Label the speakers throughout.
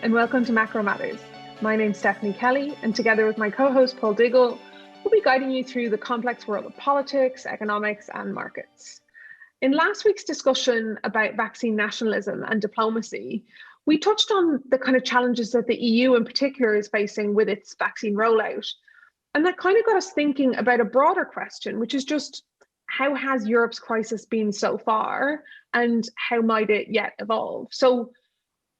Speaker 1: and welcome to Macro Matters. My name's Stephanie Kelly, and together with my co-host Paul Diggle, we'll be guiding you through the complex world of politics, economics, and markets. In last week's discussion about vaccine nationalism and diplomacy, we touched on the kind of challenges that the EU in particular is facing with its vaccine rollout. And that kind of got us thinking about a broader question, which is just how has Europe's crisis been so far, and how might it yet evolve? So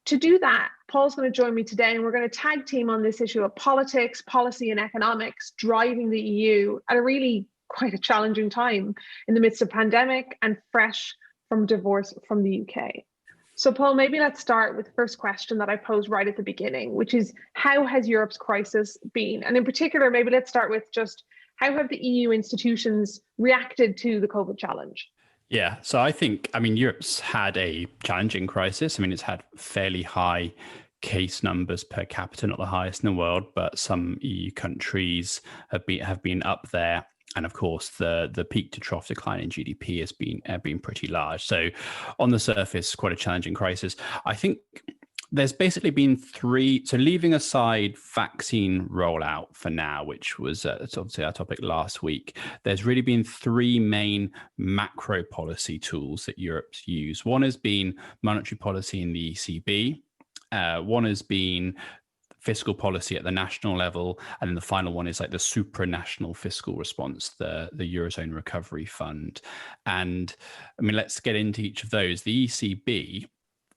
Speaker 1: to do that, Paul's going to join me today, and we're going to tag team on this issue of politics, policy, and economics driving the EU at a really quite a challenging time in the midst of pandemic and fresh from divorce from the UK. So Paul, maybe let's start with the first question that I posed right at the beginning, which is how has Europe's crisis been? And in particular, maybe let's start with just how have the EU institutions reacted to the COVID challenge?
Speaker 2: Yeah, so Europe's had a challenging crisis. It's had fairly high case numbers per capita, not the highest in the world, but some EU countries have been up there. And of course, the peak to trough decline in GDP has been pretty large. So on the surface, quite a challenging crisis. I think there's basically been three, so leaving aside vaccine rollout for now, which was obviously our topic last week, there's really been three main macro policy tools that Europe's used. One has been monetary policy in the ECB. One has been fiscal policy at the national level. And then the final one is like the supranational fiscal response, the Eurozone Recovery Fund. And let's get into each of those. The ECB,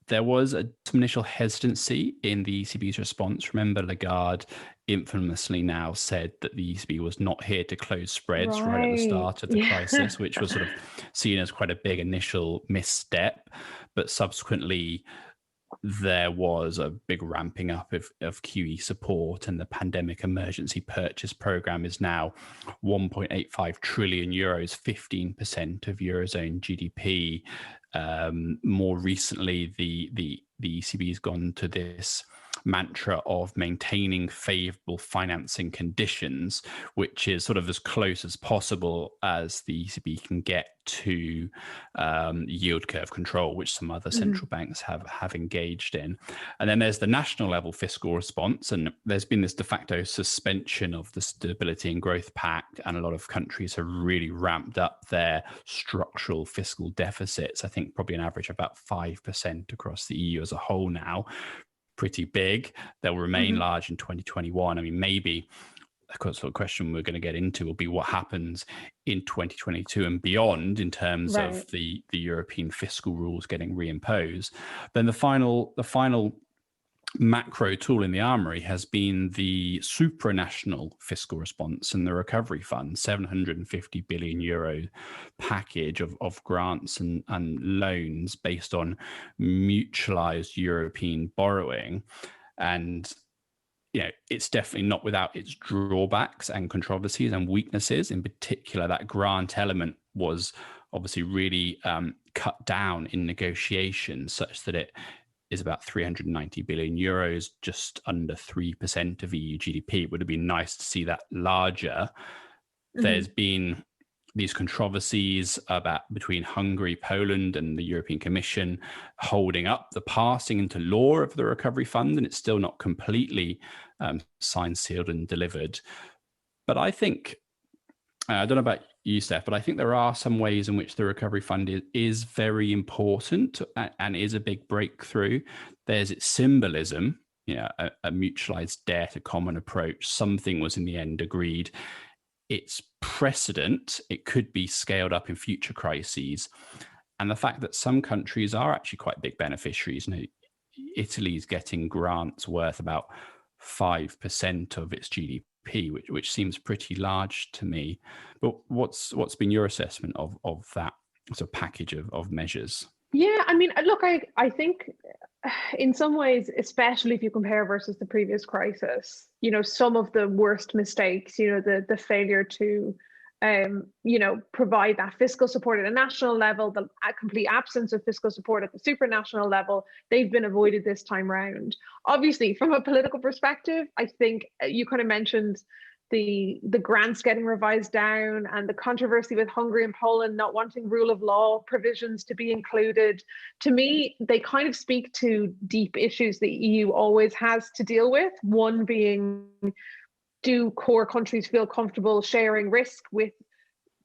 Speaker 2: there was some initial hesitancy in the ECB's response. Remember, Lagarde infamously now said that the ECB was not here to close spreads right at the start of the crisis, which was sort of seen as quite a big initial misstep. But subsequently, there was a big ramping up of QE support, and the pandemic emergency purchase program is now 1.85 trillion euros, 15% of Eurozone GDP. More recently, the ECB has gone to this mantra of maintaining favorable financing conditions, which is sort of as close as possible as the ECB can get to yield curve control, which some other central banks have engaged in. And then there's the national level fiscal response, and there's been this de facto suspension of the Stability and Growth Pact, and a lot of countries have really ramped up their structural fiscal deficits. I think probably an average of about 5% across the EU as a whole now. Pretty big. They'll remain large in 2021. Maybe the sort of question we're going to get into will be what happens in 2022 and beyond in terms of the European fiscal rules getting reimposed. Then the final macro tool in the armory has been the supranational fiscal response and the recovery fund, 750 billion euro package of grants and loans based on mutualized European borrowing. And it's definitely not without its drawbacks and controversies and weaknesses. In particular, that grant element was obviously really cut down in negotiations, such that it is about 390 billion euros, just under 3% of EU GDP. It would have been nice to see that larger. There's been these controversies between Hungary, Poland, and the European Commission holding up the passing into law of the recovery fund, and it's still not completely signed, sealed, and delivered. But I think, I don't know about you, Steph, but I think there are some ways in which the recovery fund is very important and is a big breakthrough. There's its symbolism, a mutualized debt, a common approach. Something was in the end agreed. Its precedent, it could be scaled up in future crises. And the fact that some countries are actually quite big beneficiaries. Italy's getting grants worth about 5% of its GDP, which seems pretty large to me. But what's been your assessment of that sort of package of measures?
Speaker 1: Yeah, look, I think in some ways, especially if you compare versus the previous crisis, some of the worst mistakes, the failure to provide that fiscal support at a national level, the complete absence of fiscal support at the supranational level, they've been avoided this time round. Obviously, from a political perspective, I think you kind of mentioned the grants getting revised down, and the controversy with Hungary and Poland not wanting rule of law provisions to be included. To me, they kind of speak to deep issues the EU always has to deal with. One being, do core countries feel comfortable sharing risk with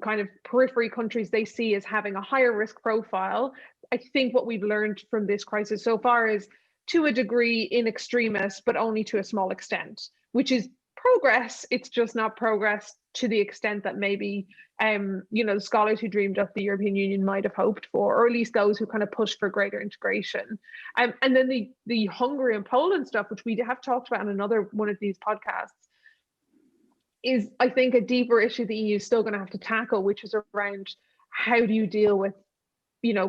Speaker 1: kind of periphery countries they see as having a higher risk profile? I think what we've learned from this crisis so far is, to a degree, in extremis, but only to a small extent, which is progress. It's just not progress to the extent that maybe the scholars who dreamed up the European Union might have hoped for, or at least those who kind of pushed for greater integration. And then the Hungary and Poland stuff, which we have talked about in another one of these podcasts, is, I think, a deeper issue the EU is still going to have to tackle, which is around how do you deal with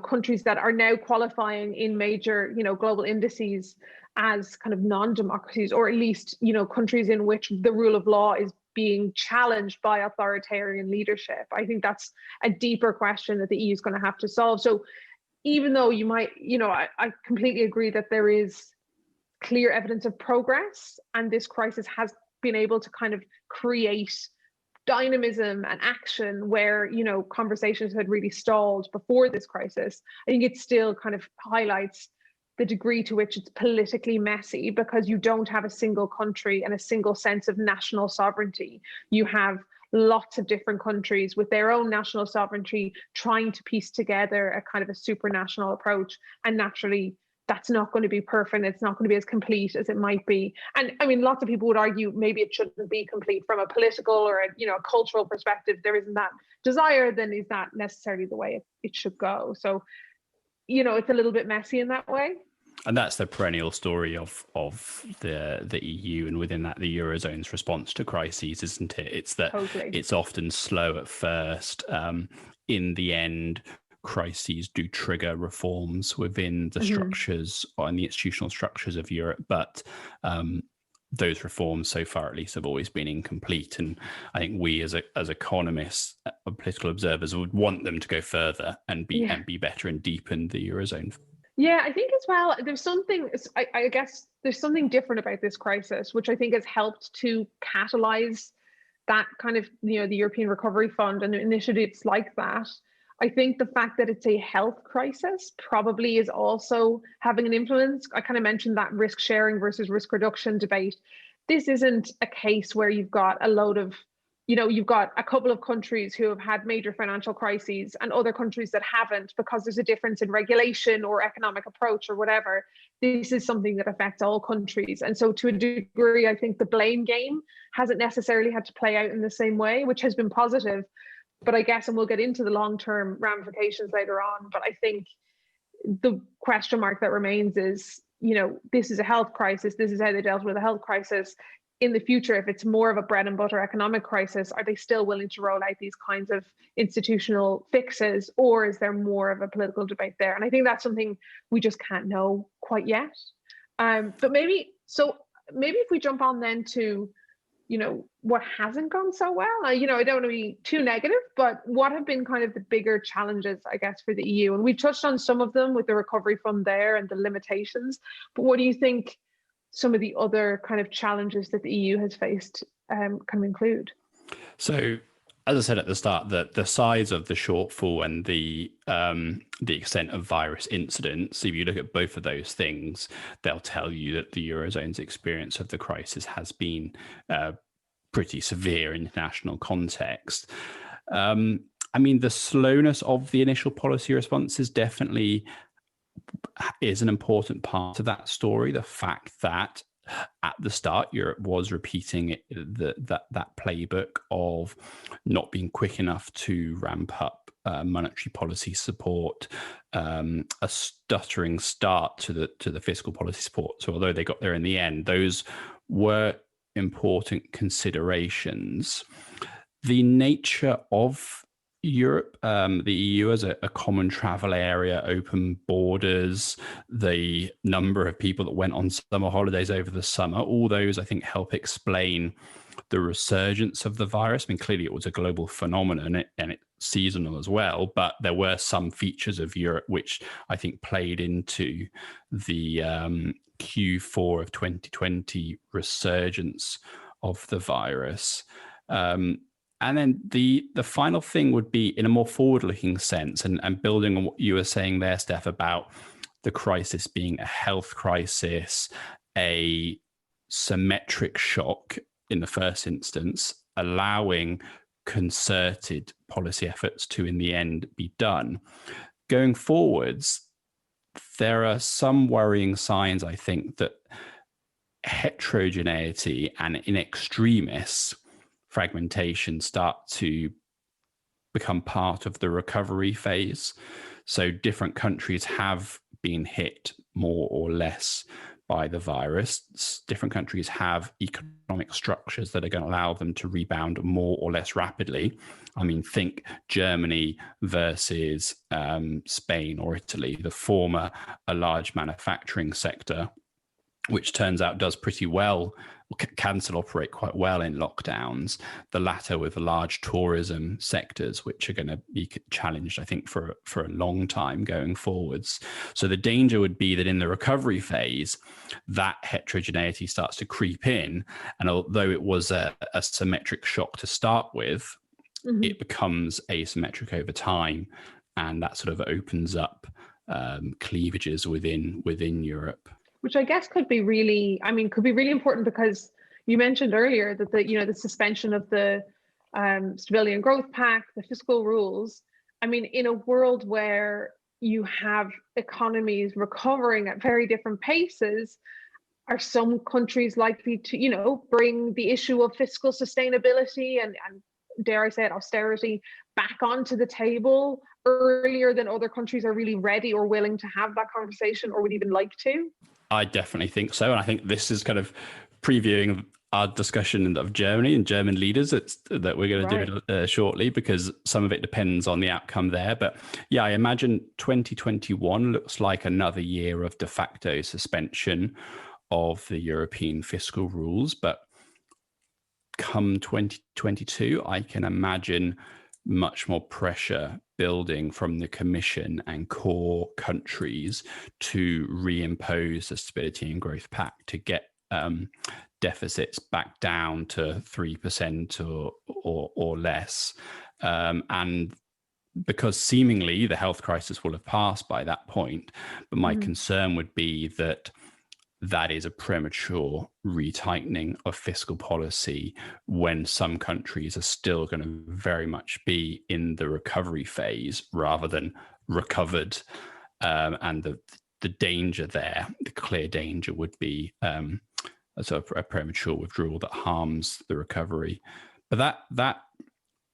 Speaker 1: countries that are now qualifying in major global indices as kind of non-democracies, or at least countries in which the rule of law is being challenged by authoritarian leadership. I think that's a deeper question that the EU is going to have to solve. So even though you might, I completely agree that there is clear evidence of progress, and this crisis has been able to kind of create dynamism and action where conversations had really stalled before this crisis. I think it still kind of highlights the degree to which it's politically messy, because you don't have a single country and a single sense of national sovereignty. You have lots of different countries with their own national sovereignty trying to piece together a kind of a supranational approach, and naturally that's not going to be perfect. It's not going to be as complete as it might be. And I mean, lots of people would argue maybe it shouldn't be complete from a political or a cultural perspective. There isn't that desire, then is that necessarily the way it should go? So, it's a little bit messy in that way.
Speaker 2: And that's the perennial story of the EU, and within that, the Eurozone's response to crises, isn't it? It's that Totally. It's often slow at first. In the end, crises do trigger reforms within the structures and the institutional structures of Europe, but those reforms, so far at least, have always been incomplete. And I think we, as economists, political observers, would want them to go further and be better and deepen the Eurozone.
Speaker 1: Yeah, I think as well, there's something, I guess there's something different about this crisis, which I think has helped to catalyze that kind of, the European Recovery Fund and initiatives like that. I think the fact that it's a health crisis probably is also having an influence. I kind of mentioned that risk sharing versus risk reduction debate. This isn't a case where you've got a load of, you've got a couple of countries who have had major financial crises and other countries that haven't, because there's a difference in regulation or economic approach or whatever. This is something that affects all countries. And so to a degree, I think the blame game hasn't necessarily had to play out in the same way, which has been positive. But I guess, and we'll get into the long-term ramifications later on, but I think the question mark that remains is, this is a health crisis. This is how they dealt with a health crisis. In the future, if it's more of a bread and butter economic crisis, are they still willing to roll out these kinds of institutional fixes, or is there more of a political debate there? And I think that's something we just can't know quite yet. But maybe if we jump on then to, what hasn't gone so well. I don't want to be too negative, but what have been kind of the bigger challenges, I guess, for the EU? And we've touched on some of them with the recovery fund there and the limitations, but what do you think some of the other kind of challenges that the EU has faced kind of include?
Speaker 2: So, as I said at the start, the size of the shortfall and the extent of virus incidents, if you look at both of those things, they'll tell you that the Eurozone's experience of the crisis has been pretty severe in international context. The slowness of the initial policy responses definitely is an important part of that story. The fact that at the start, Europe was repeating that playbook of not being quick enough to ramp up monetary policy support, a stuttering start to the fiscal policy support. So although they got there in the end, those were important considerations. The nature of Europe, the EU as a common travel area, open borders, the number of people that went on summer holidays over the summer, all those I think help explain the resurgence of the virus. I mean, clearly it was a global phenomenon and it's seasonal as well, but there were some features of Europe which I think played into the Q4 of 2020 resurgence of the virus. And then the final thing would be in a more forward-looking sense, and building on what you were saying there, Steph, about the crisis being a health crisis, a symmetric shock in the first instance, allowing concerted policy efforts to, in the end, be done. Going forwards, there are some worrying signs, I think, that heterogeneity and in extremis fragmentation start to become part of the recovery phase. So different countries have been hit more or less by the virus. Different countries have economic structures that are going to allow them to rebound more or less rapidly. I mean, think Germany versus Spain or Italy, the former a large manufacturing sector, which turns out does pretty well, can still operate quite well in lockdowns. The latter with large tourism sectors, which are going to be challenged, I think, for a long time going forwards. So the danger would be that in the recovery phase, that heterogeneity starts to creep in. And although it was a symmetric shock to start with, it becomes asymmetric over time. And that sort of opens up cleavages within Europe.
Speaker 1: Which I guess could be really important, because you mentioned earlier that the suspension of the Stability and Growth Pact, the fiscal rules. I mean, in a world where you have economies recovering at very different paces, are some countries likely to, bring the issue of fiscal sustainability and dare I say it, austerity back onto the table earlier than other countries are really ready or willing to have that conversation or would even like to?
Speaker 2: I definitely think so. And I think this is kind of previewing our discussion of Germany and German leaders that we're going to do it shortly, because some of it depends on the outcome there. But yeah, I imagine 2021 looks like another year of de facto suspension of the European fiscal rules. But come 2022, I can imagine much more pressure building from the Commission and core countries to reimpose the Stability and Growth Pact to get deficits back down to 3% or less. And because seemingly the health crisis will have passed by that point, but my concern would be that is a premature retightening of fiscal policy when some countries are still going to very much be in the recovery phase rather than recovered. And the danger there, the clear danger would be a sort of a premature withdrawal that harms the recovery. But that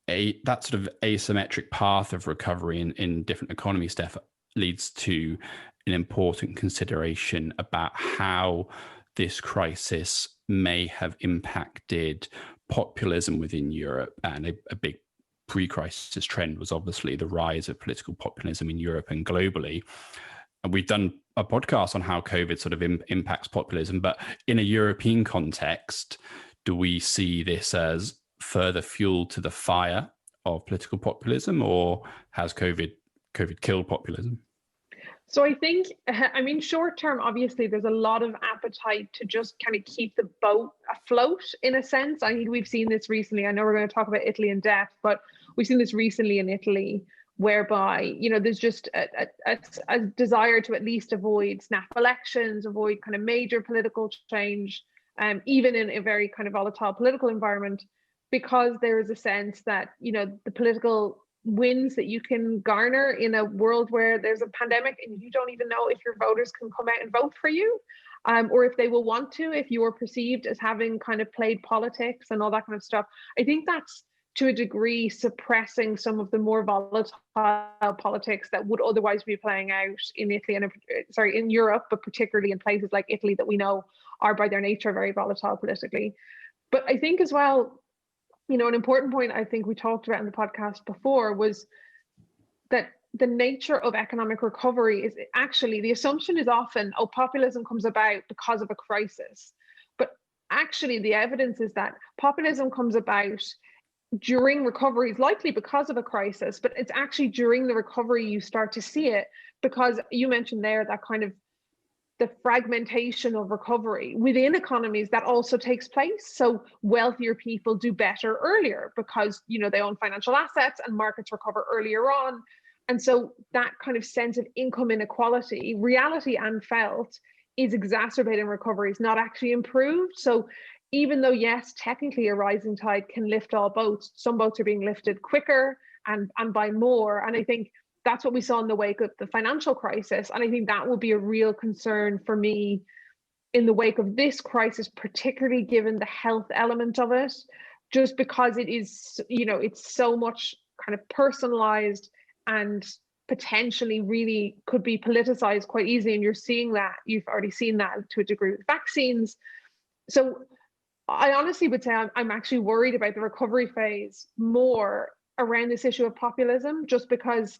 Speaker 2: sort of asymmetric path of recovery in different economies, Steph, leads to an important consideration about how this crisis may have impacted populism within Europe. And a big pre-crisis trend was obviously the rise of political populism in Europe and globally. And we've done a podcast on how COVID sort of impacts populism, but in a European context, do we see this as further fuel to the fire of political populism, or has COVID killed populism?
Speaker 1: So I think, short term, obviously, there's a lot of appetite to just kind of keep the boat afloat in a sense. I think we've seen this recently. I know we're going to talk about Italy in depth, but we've seen this recently in Italy, whereby, there's just a desire to at least avoid snap elections, avoid kind of major political change, even in a very kind of volatile political environment, because there is a sense that, the political wins that you can garner in a world where there's a pandemic and you don't even know if your voters can come out and vote for you, or if they will want to, if you are perceived as having kind of played politics and all that kind of stuff. I think that's to a degree suppressing some of the more volatile politics that would otherwise be playing out in Italy and in Europe, but particularly in places like Italy that we know are by their nature very volatile politically. But I think as well, an important point I think we talked about in the podcast before was that the nature of economic recovery is actually, the assumption is often, populism comes about because of a crisis. But actually the evidence is that populism comes about during recoveries, likely because of a crisis, but it's actually during the recovery you start to see it, because you mentioned there that kind of the fragmentation of recovery within economies that also takes place. So wealthier people do better earlier because, they own financial assets and markets recover earlier on. And so that kind of sense of income inequality, reality and felt, is exacerbated in recoveries, not actually improved. So even though, yes, technically a rising tide can lift all boats, some boats are being lifted quicker and by more. And I think that's what we saw in the wake of the financial crisis. And I think that will be a real concern for me in the wake of this crisis, particularly given the health element of it, just because it is, it's so much kind of personalized and potentially really could be politicized quite easily. And you're seeing that, you've already seen that to a degree with vaccines. So I honestly would say I'm actually worried about the recovery phase more around this issue of populism, just because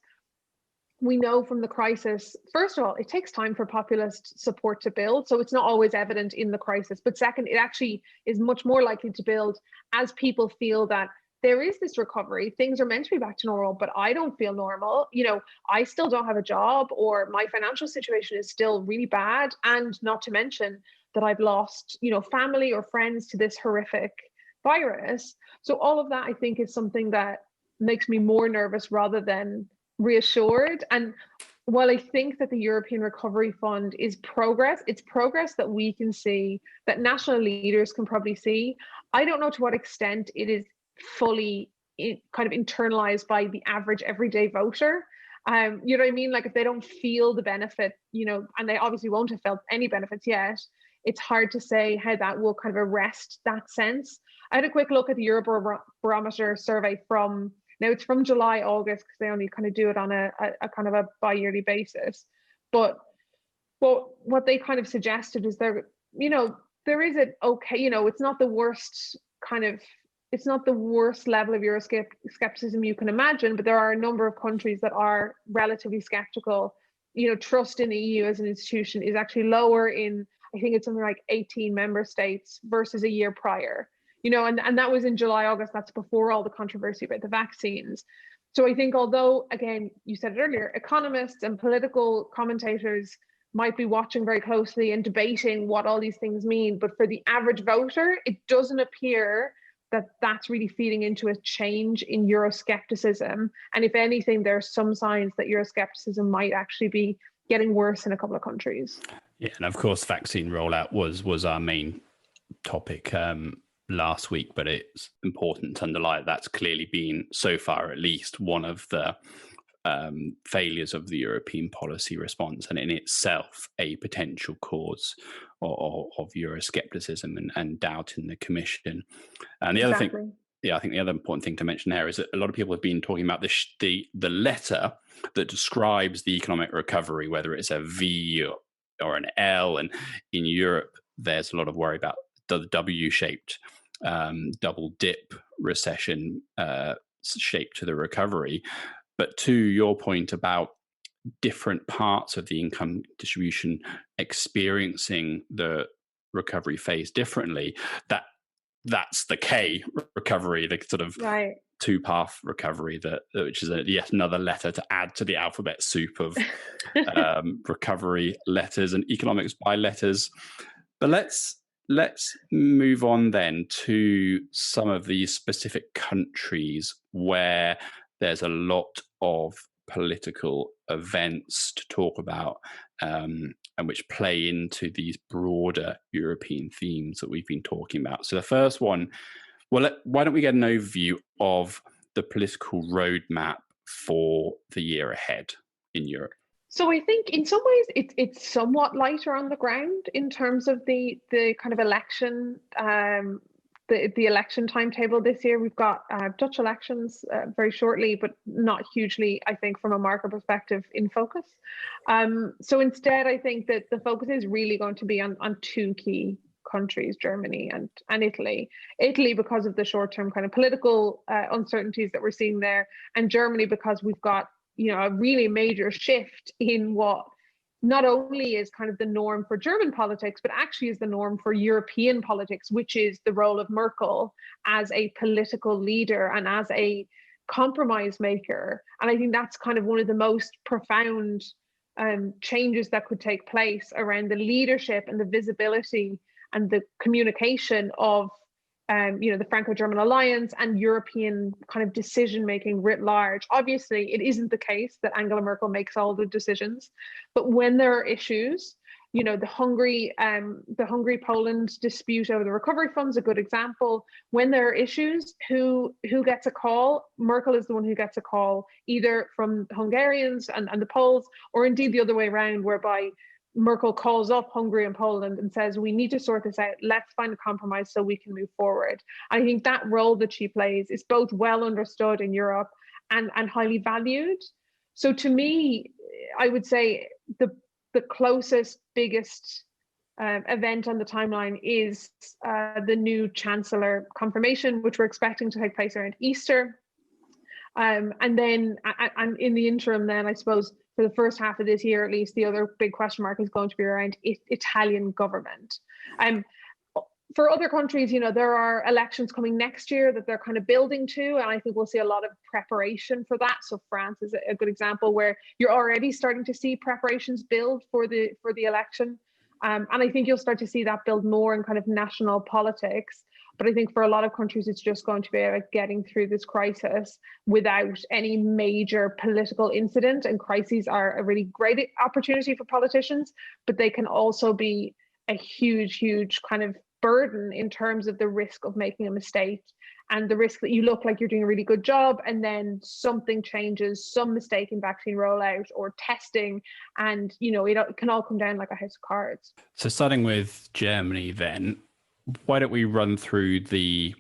Speaker 1: we know from the crisis, first of all, it takes time for populist support to build. So it's not always evident in the crisis. But second, it actually is much more likely to build as people feel that there is this recovery. Things are meant to be back to normal, but I don't feel normal. I still don't have a job, or my financial situation is still really bad. And not to mention that I've lost, family or friends to this horrific virus. So all of that, I think, is something that makes me more nervous rather than reassured. And while I think that the European Recovery Fund is progress, it's progress that we can see, that national leaders can probably see. I don't know to what extent it is fully kind of internalized by the average everyday voter. You know what I mean? Like if they don't feel the benefit, and they obviously won't have felt any benefits yet, it's hard to say how that will kind of arrest that sense. I had a quick look at the Eurobarometer survey now it's from July, August, because they only kind of do it on a kind of a bi-yearly basis. But what they kind of suggested is there is an okay, it's not the worst it's not the worst level of Euroscepticism you can imagine, but there are a number of countries that are relatively skeptical. Trust in the EU as an institution is actually lower in, I think it's something like 18 member states versus a year prior. And that was in July, August. That's before all the controversy about the vaccines. So I think, although, again, you said it earlier, economists and political commentators might be watching very closely and debating what all these things mean, but for the average voter, it doesn't appear that that's really feeding into a change in Euroscepticism. And if anything, there are some signs that Euroscepticism might actually be getting worse in a couple of countries.
Speaker 2: Yeah, and of course, vaccine rollout was our main topic last week, but it's important to underline that's clearly been, so far at least, one of the failures of the European policy response, and in itself a potential cause of Euroscepticism and doubt in the Commission. And the other thing, I think the other important thing to mention there is that a lot of people have been talking about the letter that describes the economic recovery, whether it's a V or an L, and in Europe there's a lot of worry about the W-shaped double dip recession shape to the recovery. But to your point about different parts of the income distribution experiencing the recovery phase differently, that's the K recovery, the sort of two-path recovery, which is yet another letter to add to the alphabet soup of recovery letters and economics by letters. But let's move on then to some of these specific countries where there's a lot of political events to talk about, and which play into these broader European themes that we've been talking about. So the first one, why don't we get an overview of the political roadmap for the year ahead in Europe?
Speaker 1: So I think in some ways it's somewhat lighter on the ground in terms of the kind of election, the election timetable this year. We've got Dutch elections very shortly, but not hugely, I think, from a market perspective in focus. So instead, I think that the focus is really going to be on two key countries, Germany and Italy. Italy because of the short-term kind of political uncertainties that we're seeing there, and Germany because we've got a really major shift in what not only is kind of the norm for German politics, but actually is the norm for European politics, which is the role of Merkel as a political leader and as a compromise maker. And I think that's kind of one of the most profound changes that could take place around the leadership and the visibility and the communication of the Franco-German alliance and European kind of decision-making writ large. Obviously, it isn't the case that Angela Merkel makes all the decisions, but when there are issues, the Hungary-Poland dispute over the recovery fund is a good example. When there are issues, who gets a call? Merkel is the one who gets a call, either from the Hungarians and the Poles, or indeed the other way around, whereby Merkel calls up Hungary and Poland and says, we need to sort this out. Let's find a compromise so we can move forward. I think that role that she plays is both well understood in Europe and highly valued. So to me, I would say the closest, biggest event on the timeline is the new chancellor confirmation, which we're expecting to take place around Easter. And then and in the interim, then I suppose for the first half of this year, at least, the other big question mark is going to be around Italian government. For other countries, there are elections coming next year that they're kind of building to, and I think we'll see a lot of preparation for that. So France is a good example where you're already starting to see preparations build for the election. And I think you'll start to see that build more in kind of national politics. But I think for a lot of countries, it's just going to be about getting through this crisis without any major political incident. And crises are a really great opportunity for politicians, but they can also be a huge, huge kind of burden in terms of the risk of making a mistake and the risk that you look like you're doing a really good job and then something changes, some mistake in vaccine rollout or testing, and it can all come down like a house of cards.
Speaker 2: So starting with Germany then, why don't we run through the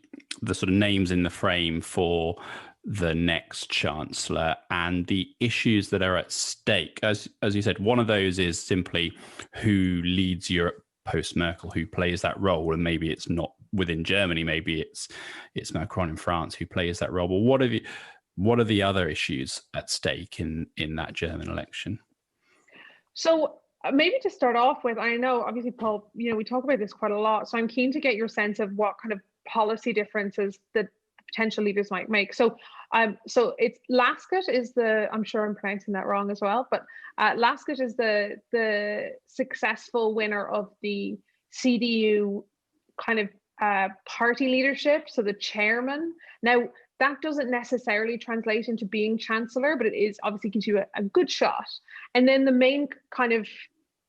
Speaker 2: sort of names in the frame for the next chancellor and the issues that are at stake? As you said, one of those is simply who leads Europe post Merkel, who plays that role, and maybe it's not within Germany, maybe it's Macron in France who plays that role. But what are the other issues at stake in that German election?
Speaker 1: So maybe to start off with, I know obviously, Paul, we talk about this quite a lot, so I'm keen to get your sense of what kind of policy differences that potential leaders might make. So it's Lasket is I'm sure I'm pronouncing that wrong as well, but Lasket is the successful winner of the CDU kind of party leadership, so the chairman. Now, that doesn't necessarily translate into being chancellor, but it is obviously gives you a good shot. And then the main kind of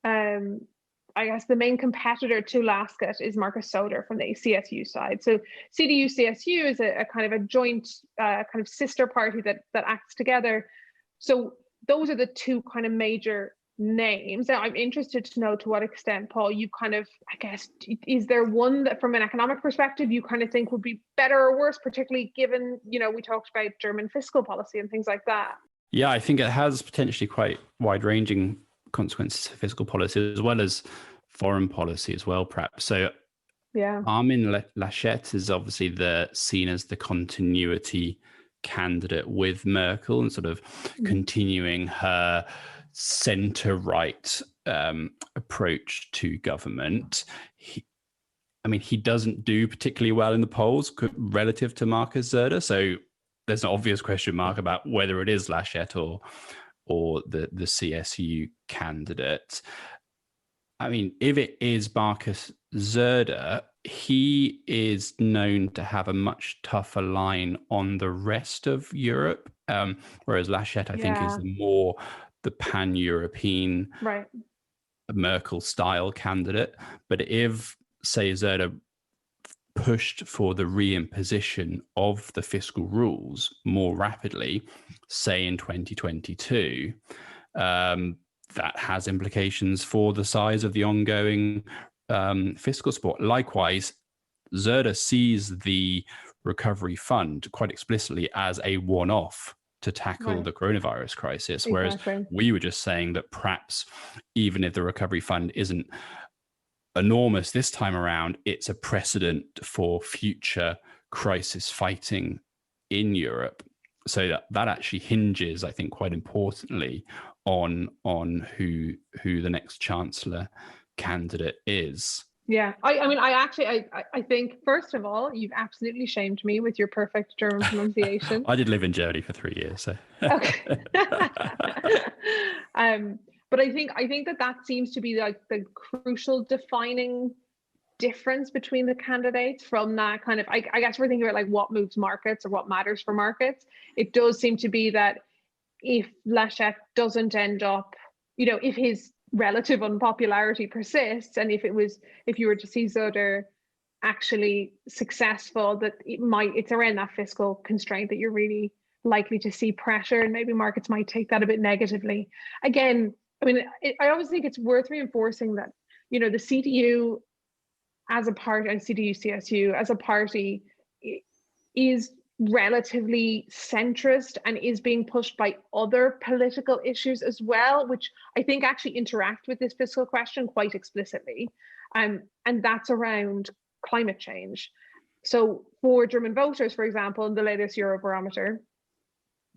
Speaker 1: the main competitor to Lasket is Markus Söder from the CSU side. So CDU-CSU is a kind of a joint kind of sister party that acts together. So those are the two kind of major names. Now, I'm interested to know to what extent, Paul, you kind of, I guess, is there one that from an economic perspective you kind of think would be better or worse, particularly given, we talked about German fiscal policy and things like that?
Speaker 2: Yeah, I think it has potentially quite wide-ranging consequences for fiscal policy as well as foreign policy as well, perhaps. So
Speaker 1: yeah,
Speaker 2: Armin Laschet is obviously seen as the continuity candidate with Merkel and sort of continuing her centre-right approach to government. He doesn't do particularly well in the polls relative to Markus Söder, so there's an obvious question mark about whether it is Laschet or the CSU candidate. I mean, if it is Markus Söder, he is known to have a much tougher line on the rest of Europe, whereas Laschet, I think, is more the pan-European Merkel-style candidate. But if, say, Söder pushed for the reimposition of the fiscal rules more rapidly, say in 2022, that has implications for the size of the ongoing fiscal support. Likewise, Söder sees the recovery fund quite explicitly as a one-off to tackle the coronavirus crisis, whereas we were just saying that perhaps even if the recovery fund isn't enormous this time around, it's a precedent for future crisis fighting in Europe. So that actually hinges, I think, quite importantly on who the next chancellor candidate is.
Speaker 1: Yeah, I think, first of all, you've absolutely shamed me with your perfect German pronunciation.
Speaker 2: I did live in Germany for 3 years, so.
Speaker 1: Okay. But I think that seems to be like the crucial defining difference between the candidates from that kind of, I guess we're thinking about like what moves markets or what matters for markets. It does seem to be that if Laschet doesn't end up, if his relative unpopularity persists, and if you were to see Söder actually successful, that it's around that fiscal constraint that you're really likely to see pressure, and maybe markets might take that a bit negatively. Again, I mean, I always think it's worth reinforcing that, the CDU as a party and CDU-CSU as a party is relatively centrist and is being pushed by other political issues as well, which I think actually interact with this fiscal question quite explicitly. And that's around climate change. So for German voters, for example, in the latest Eurobarometer,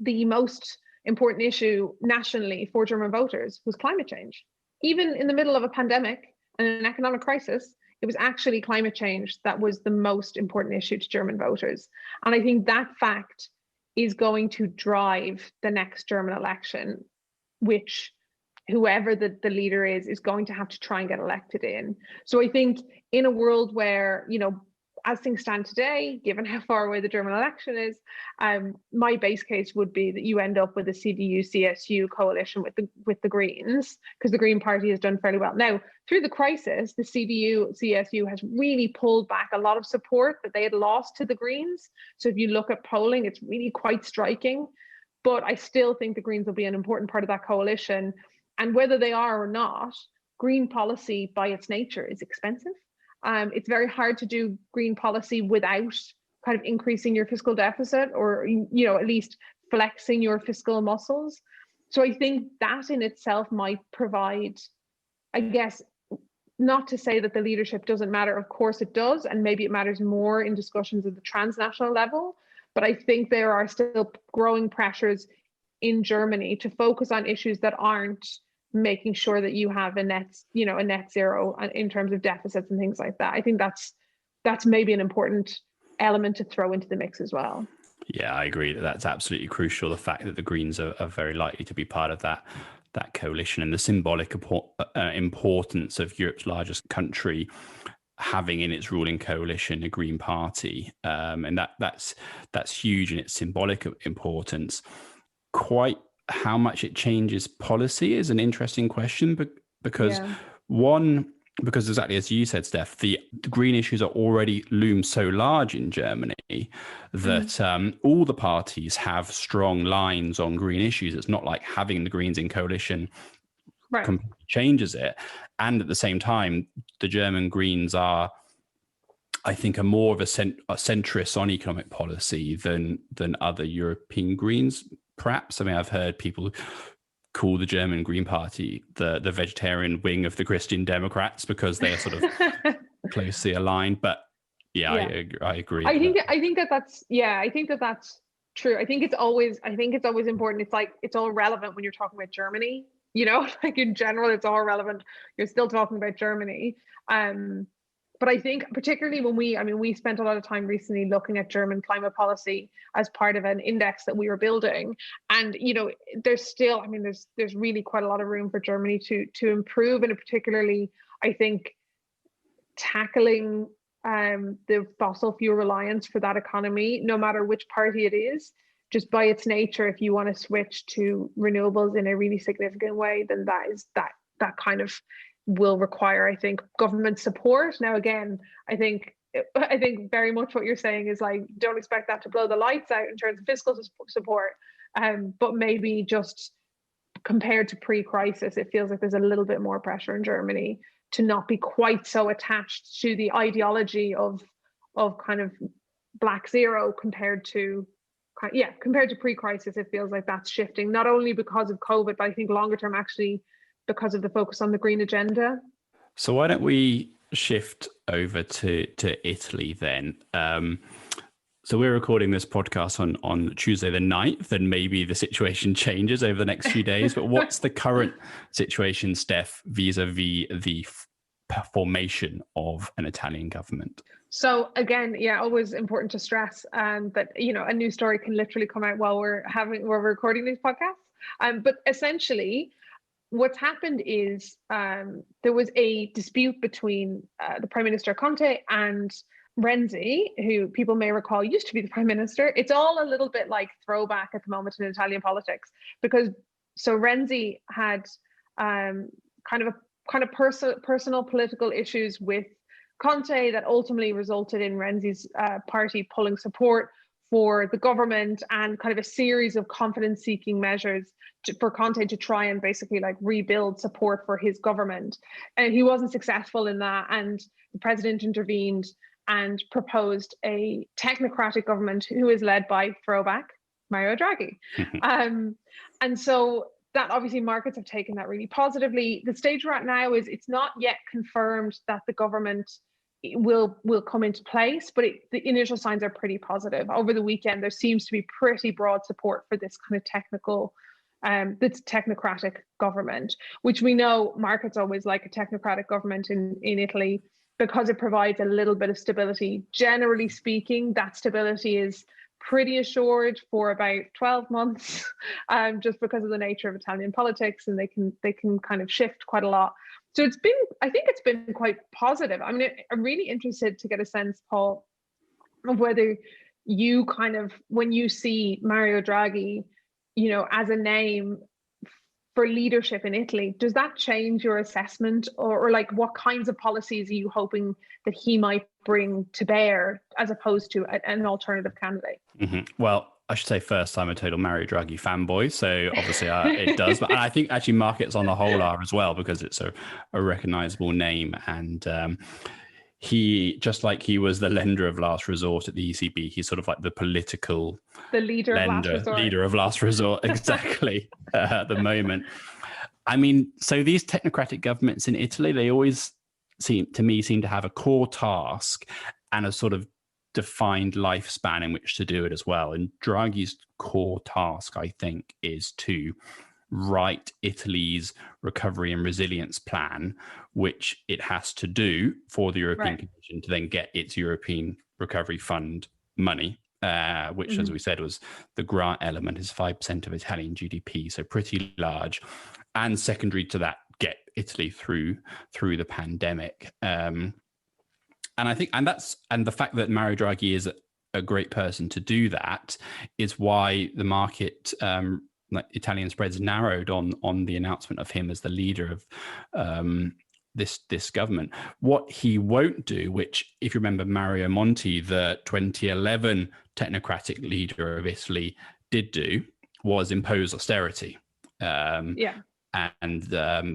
Speaker 1: the most important issue nationally for German voters was climate change. Even in the middle of a pandemic and an economic crisis, it was actually climate change that was the most important issue to German voters. And I think that fact is going to drive the next German election, which whoever the leader is going to have to try and get elected in. So I think in a world where, as things stand today, given how far away the German election is, my base case would be that you end up with a CDU-CSU coalition with the Greens, because the Green Party has done fairly well. Now, through the crisis, the CDU-CSU has really pulled back a lot of support that they had lost to the Greens. So if you look at polling, it's really quite striking. But I still think the Greens will be an important part of that coalition. And whether they are or not, green policy by its nature is expensive. It's very hard to do green policy without kind of increasing your fiscal deficit, or, at least flexing your fiscal muscles. So I think that in itself might provide, I guess, not to say that the leadership doesn't matter. Of course it does. And maybe it matters more in discussions at the transnational level. But I think there are still growing pressures in Germany to focus on issues that aren't making sure that you have a net zero in terms of deficits and things like that. I think that's maybe an important element to throw into the mix as well.
Speaker 2: Yeah, I agree that's absolutely crucial. The fact that the Greens are very likely to be part of that coalition, and the symbolic importance of Europe's largest country having in its ruling coalition a Green Party, and that's huge in its symbolic importance. Quite how much it changes policy is an interesting question, because exactly as you said, Steph, the green issues are already loom so large in Germany that all the parties have strong lines on green issues. It's not like having the Greens in coalition completely changes it. And at the same time, the German Greens are, I think, are more of a centrist on economic policy than other European Greens. Perhaps. I mean, I've heard people call the German Green Party the vegetarian wing of the Christian Democrats, because they are sort of closely aligned. But I agree.
Speaker 1: I think that's true. I think it's always important. It's like, it's all relevant when you're talking about Germany. Like in general, it's all relevant. You're still talking about Germany. But I think particularly when we spent a lot of time recently looking at German climate policy as part of an index that we were building. And, there's still, there's really quite a lot of room for Germany to improve. And particularly, I think, tackling the fossil fuel reliance for that economy, no matter which party it is, just by its nature, if you want to switch to renewables in a really significant way, then that kind of will require, I think, government support. Now, again, I think very much what you're saying is like, don't expect that to blow the lights out in terms of fiscal support. But maybe just compared to pre-crisis, it feels like there's a little bit more pressure in Germany to not be quite so attached to the ideology of kind of black zero compared to pre-crisis. It feels like that's shifting, not only because of COVID, but I think longer term actually because of the focus on the green agenda.
Speaker 2: So why don't we shift over to Italy then? So we're recording this podcast on Tuesday the 9th, and maybe the situation changes over the next few days. But what's the current situation, Steph, vis-a-vis the formation of an Italian government?
Speaker 1: So again, always important to stress that a new story can literally come out while we're recording these podcasts. But essentially, what's happened is there was a dispute between the Prime Minister Conte and Renzi, who people may recall used to be the Prime Minister. It's all a little bit like throwback at the moment in Italian politics, because so Renzi had kind of personal political issues with Conte that ultimately resulted in Renzi's party pulling support for the government, and kind of a series of confidence-seeking measures for Conte to try and basically like rebuild support for his government. And he wasn't successful in that, and the president intervened and proposed a technocratic government who is led by throwback Mario Draghi. And so that obviously markets have taken that really positively. The stage we're at now is it's not yet confirmed that the government will come into place, but the initial signs are pretty positive. Over the weekend, there seems to be pretty broad support for this kind of this technocratic government, which we know markets always like a technocratic government in Italy, because it provides a little bit of stability. Generally speaking, that stability is pretty assured for about 12 months, just because of the nature of Italian politics, and they can kind of shift quite a lot. So I think it's been quite positive. I mean, I'm really interested to get a sense, Paul, of whether you kind of, when you see Mario Draghi, as a name for leadership in Italy, does that change your assessment, or like what kinds of policies are you hoping that he might bring to bear as opposed to an alternative candidate?
Speaker 2: Mm-hmm. Well, I should say first, I'm a total Mario Draghi fanboy, so obviously it does. But I think actually markets on the whole are as well, because it's a recognizable name. And he, just like he was the lender of last resort at the ECB, he's sort of like the
Speaker 1: leader
Speaker 2: of last resort, exactly, at the moment. I mean, so these technocratic governments in Italy, they always seem to have a core task and a sort of defined lifespan in which to do it as well. And Draghi's core task, I think, is to write Italy's recovery and resilience plan, which it has to do for the European Commission to then get its European Recovery Fund money, which, as we said, was the grant element is 5% of Italian GDP, so pretty large. And secondary to that, get Italy through the pandemic. And I think, and the fact that Mario Draghi is a great person to do that is why the market, like Italian spreads, narrowed on the announcement of him as the leader of this government. What he won't do, which, if you remember, Mario Monti, the 2011 technocratic leader of Italy, did do, was impose austerity. And that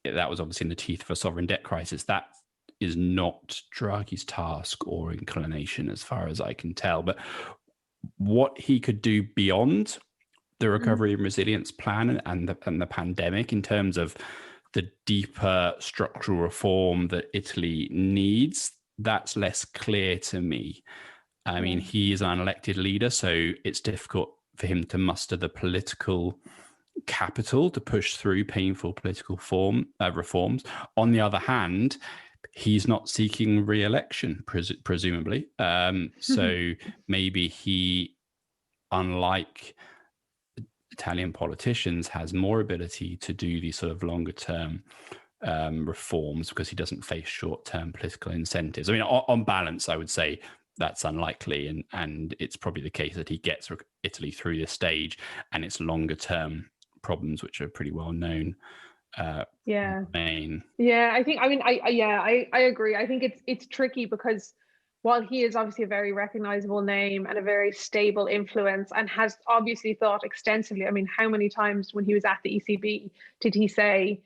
Speaker 2: was obviously in the teeth of a sovereign debt crisis. That is not Draghi's task or inclination, as far as I can tell. But what he could do beyond the recovery and resilience plan and the pandemic, in terms of the deeper structural reform that Italy needs, that's less clear to me. I mean, he is an unelected leader, so it's difficult for him to muster the political capital to push through painful political reforms. On the other hand, he's not seeking re-election, presumably. So maybe he, unlike Italian politicians, has more ability to do these sort of longer term reforms, because he doesn't face short-term political incentives. I mean, on balance, I would say that's unlikely, and it's probably the case that he gets Italy through this stage, and its longer-term problems, which are pretty well known. I agree. I think it's tricky, because while he is obviously a very recognizable name and a very stable influence, and has obviously thought extensively, I mean, how many times when he was at the ECB did he say,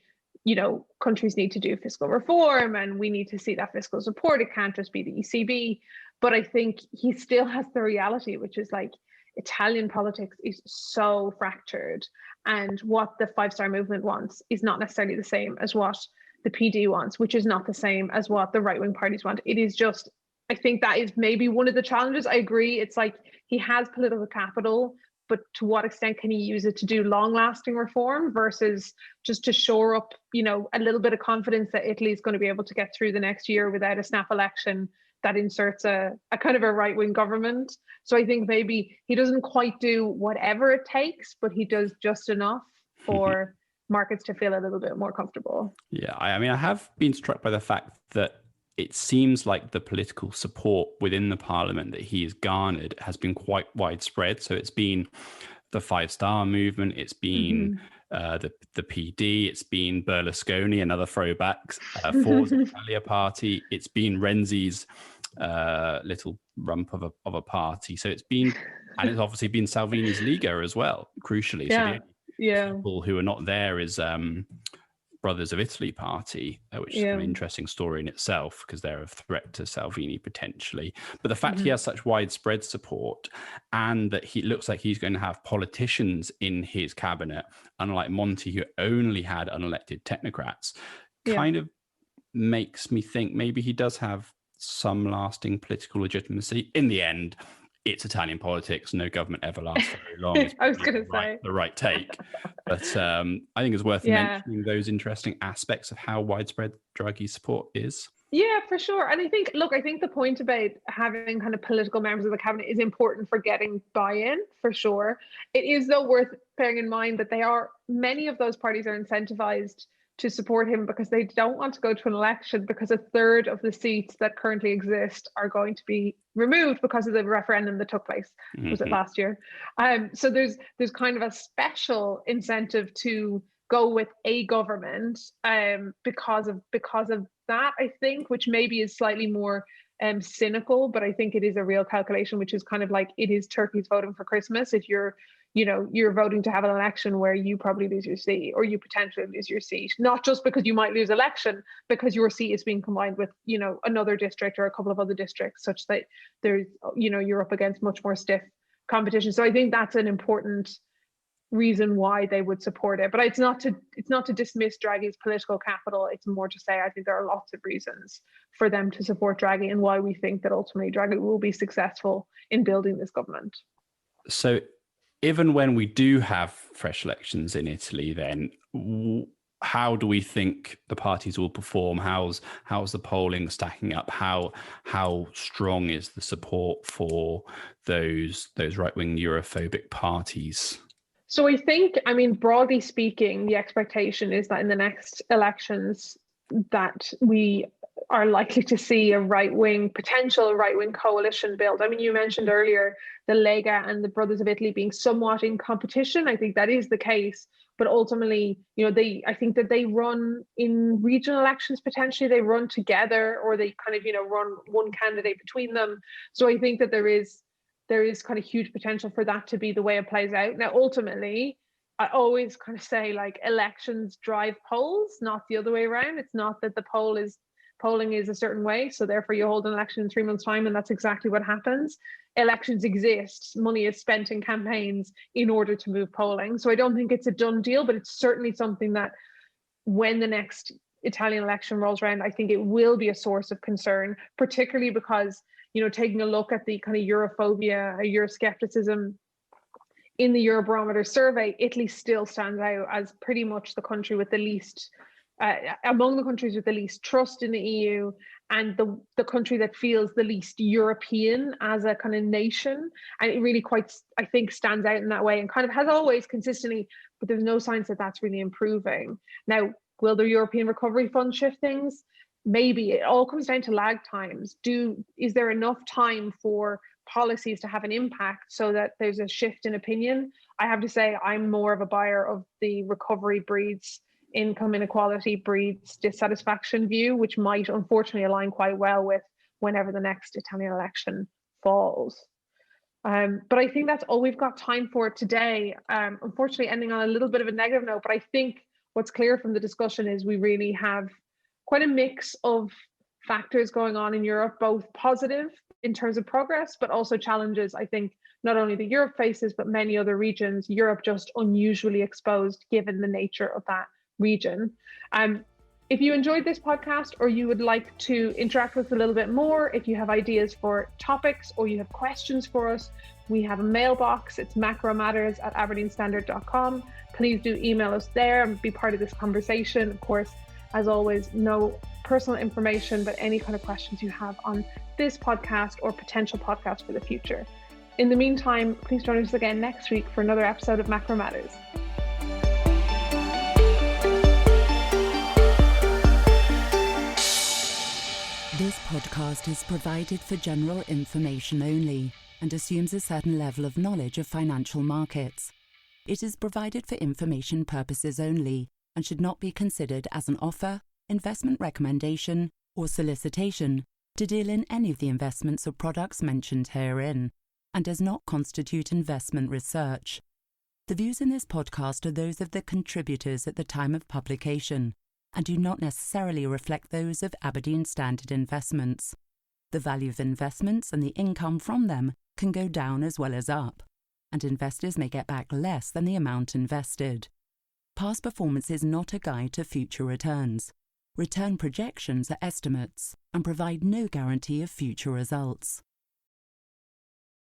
Speaker 2: countries need to do fiscal reform and we need to see that fiscal support, it can't just be the ECB. But I think he still has the reality, which is like, Italian politics is so fractured, and what the five-star movement wants is not necessarily the same as what the PD wants, which is not the same as what the right-wing parties want. It is just, I think that is maybe one of the challenges. I agree. It's like he has political capital, but to what extent can he use it to do long-lasting reform versus just to shore up, a little bit of confidence that Italy is going to be able to get through the next year without a snap election that inserts a kind of a right-wing government. So I think maybe he doesn't quite do whatever it takes, but he does just enough for
Speaker 1: markets to feel a little bit more comfortable.
Speaker 2: Yeah, I mean, I have been struck by the fact that it seems like the political support within the parliament that he has garnered has been quite widespread. So it's been the 5 Star movement, it's been the PD, it's been Berlusconi, another throwback, Forza Italia party, it's been Renzi's little rump of a party. So it's been, and it's obviously been Salvini's Lega as well, crucially.
Speaker 1: Yeah.
Speaker 2: So the people who are not there is Brothers of Italy party, which is an interesting story in itself because they're a threat to Salvini potentially. But the fact he has such widespread support and that he looks like he's going to have politicians in his cabinet, unlike Monti, who only had unelected technocrats, kind of makes me think maybe he does have some lasting political legitimacy. In the end, it's Italian politics. No government ever lasts very long.
Speaker 1: I was going to say
Speaker 2: the right take, but I think it's worth mentioning those interesting aspects of how widespread Draghi's support is.
Speaker 1: Yeah, for sure. And I think the point about having kind of political members of the cabinet is important for getting buy-in, for sure. It is, though, worth bearing in mind that many of those parties are incentivized to support him because they don't want to go to an election because 1/3 of the seats that currently exist are going to be removed because of the referendum that took place. Was it last year? So there's kind of a special incentive to go with a government because of that, I think, which maybe is slightly more cynical, but I think it is a real calculation, which is kind of like it is turkeys voting for Christmas. If you're voting to have an election where you probably lose your seat or you potentially lose your seat, not just because you might lose election, because your seat is being combined with, another district or a couple of other districts, such that there's, you're up against much more stiff competition. So I think that's an important reason why they would support it. But it's not to dismiss Draghi's political capital. It's more to say I think there are lots of reasons for them to support Draghi and why we think that ultimately Draghi will be successful in building this government.
Speaker 2: So even when we do have fresh elections in Italy, then how do we think the parties will perform? How's the polling stacking up? How strong is the support for those right-wing Europhobic parties?
Speaker 1: So I think, broadly speaking, the expectation is that in the next elections that we are likely to see a potential right-wing coalition build. You mentioned earlier the Lega and the Brothers of Italy being somewhat in competition. I think that is the case, but ultimately, I think that they run in regional elections, potentially they run together, or they kind of, run one candidate between them. So I think that there is kind of huge potential for that to be the way it plays out. Now, ultimately, I always kind of say elections drive polls, not the other way around. It's not that the polling is a certain way, so therefore you hold an election in 3 months' time, and that's exactly what happens. Elections exist. Money is spent in campaigns in order to move polling. So I don't think it's a done deal, but it's certainly something that when the next Italian election rolls around, I think it will be a source of concern, particularly because, taking a look at the kind of Europhobia, Euroscepticism in the Eurobarometer survey, Italy still stands out as pretty much the country with the least among the countries with the least trust in the EU, and the country that feels the least European as a kind of nation. And it really quite, I think, stands out in that way and kind of has always consistently, but there's no signs that that's really improving. Now, will the European Recovery Fund shift things? Maybe. It all comes down to lag times. Is there enough time for policies to have an impact so that there's a shift in opinion? I have to say I'm more of a buyer of the recovery breeds income inequality breeds dissatisfaction view, which might unfortunately align quite well with whenever the next Italian election falls. But I think that's all we've got time for today. Unfortunately, ending on a little bit of a negative note, but I think what's clear from the discussion is we really have quite a mix of factors going on in Europe, both positive in terms of progress, but also challenges. I think not only that Europe faces, but many other regions, Europe just unusually exposed given the nature of that region. If you enjoyed this podcast or you would like to interact with us a little bit more, if you have ideas for topics or you have questions for us, we have a mailbox. It's macromatters@aberdeenstandard.com. Please do email us there and be part of this conversation. Of course, as always, no personal information, but any kind of questions you have on this podcast or potential podcasts for the future. In the meantime, please join us again next week for another episode of Macro Matters.
Speaker 3: This podcast is provided for general information only and assumes a certain level of knowledge of financial markets. It is provided for information purposes only and should not be considered as an offer, investment recommendation, or solicitation to deal in any of the investments or products mentioned herein, and does not constitute investment research. The views in this podcast are those of the contributors at the time of publication and do not necessarily reflect those of Aberdeen Standard Investments. The value of investments and the income from them can go down as well as up, and investors may get back less than the amount invested. Past performance is not a guide to future returns. Return projections are estimates and provide no guarantee of future results.